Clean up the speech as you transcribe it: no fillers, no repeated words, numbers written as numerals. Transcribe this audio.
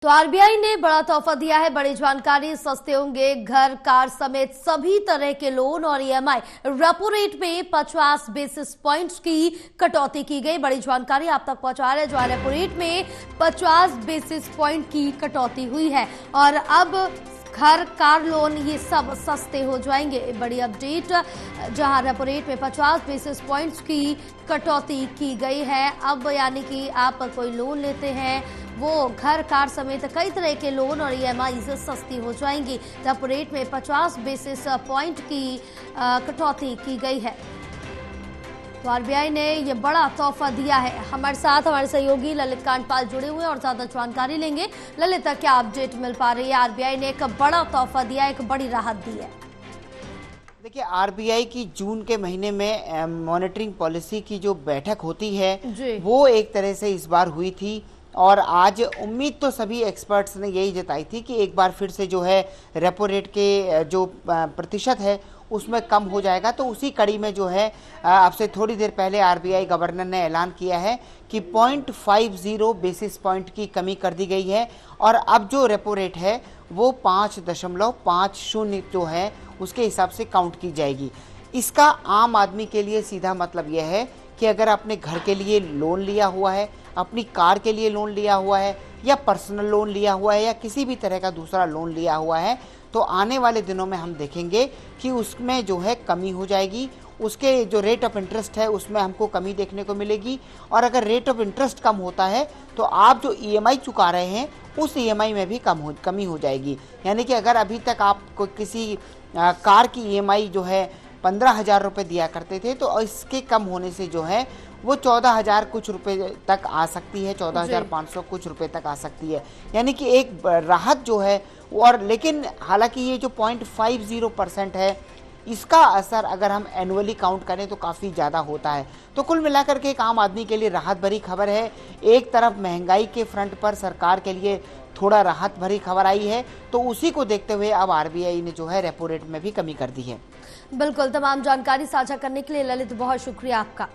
तो आरबीआई ने बड़ा तोहफा दिया है। बड़ी जानकारी, सस्ते होंगे घर, कार समेत सभी तरह के लोन और ईएमआई। रेपो रेट में 50 बेसिस पॉइंट्स की कटौती की गई। बड़ी जानकारी आप तक पहुंचा रहे हैं। जो रेपो रेट में 50 बेसिस पॉइंट की कटौती हुई है और अब घर, कार लोन ये सब सस्ते हो जाएंगे। बड़ी अपडेट, जहां रेपो रेट में 50 बेसिस पॉइंट्स की कटौती की गई है। अब यानी कि आप कोई लोन लेते हैं, वो घर, कार समेत कई तरह के लोन और ईएमआई से सस्ती हो जाएंगी। रेपो रेट में 50 बेसिस पॉइंट की कटौती की गई है। तो आरबीआई ने ये बड़ा तोहफा दिया है। हमारे साथ हमारे सहयोगी ललित कांडपाल जुड़े हुए हैं और ज्यादा जानकारी लेंगे। ललित, क्या अपडेट मिल पा रही है? आरबीआई ने एक बड़ा तोहफा दिया, एक बड़ी राहत दी है। देखिए, आरबीआई की जून के महीने में मॉनेटरिंग पॉलिसी की जो बैठक होती है वो एक तरह से इस बार हुई थी और आज उम्मीद तो सभी एक्सपर्ट्स ने यही जताई थी कि एक बार फिर से जो है रेपो रेट के जो प्रतिशत है उसमें कम हो जाएगा। तो उसी कड़ी में जो है अब से थोड़ी देर पहले आरबीआई गवर्नर ने ऐलान किया है कि 0.50 बेसिस पॉइंट की कमी कर दी गई है और अब जो रेपो रेट है वो 5.50 जो है उसके हिसाब से काउंट की जाएगी। इसका आम आदमी के लिए सीधा मतलब यह है कि अगर आपने घर के लिए लोन लिया हुआ है, अपनी कार के लिए लोन लिया हुआ है या पर्सनल लोन लिया हुआ है या किसी भी तरह का दूसरा लोन लिया हुआ है, तो आने वाले दिनों में हम देखेंगे कि उसमें जो है कमी हो जाएगी। उसके जो रेट ऑफ इंटरेस्ट है उसमें हमको कमी देखने को मिलेगी और अगर रेट ऑफ इंटरेस्ट कम होता है तो आप जो ईएमआई चुका रहे हैं उस ईएमआई में भी कमी हो जाएगी। यानी कि अगर अभी तक आप किसी कार की ईएमआई जो है 15,000 रुपये दिया करते थे तो इसके कम होने से जो है वो 14,000 कुछ रुपए तक आ सकती है, 14,500 कुछ रुपए तक आ सकती है। यानी कि एक राहत जो है। और लेकिन हालांकि ये जो 0.50% है इसका असर अगर हम एनुअली काउंट करें तो काफ़ी ज़्यादा होता है। तो कुल मिलाकर के एक आम आदमी के लिए राहत भरी खबर है। एक तरफ महंगाई के फ्रंट पर सरकार के लिए थोड़ा राहत भरी खबर आई है, तो उसी को देखते हुए अब आरबीआई ने जो है रेपो रेट में भी कमी कर दी है। बिल्कुल, तमाम जानकारी साझा करने के लिए ललित बहुत शुक्रिया आपका।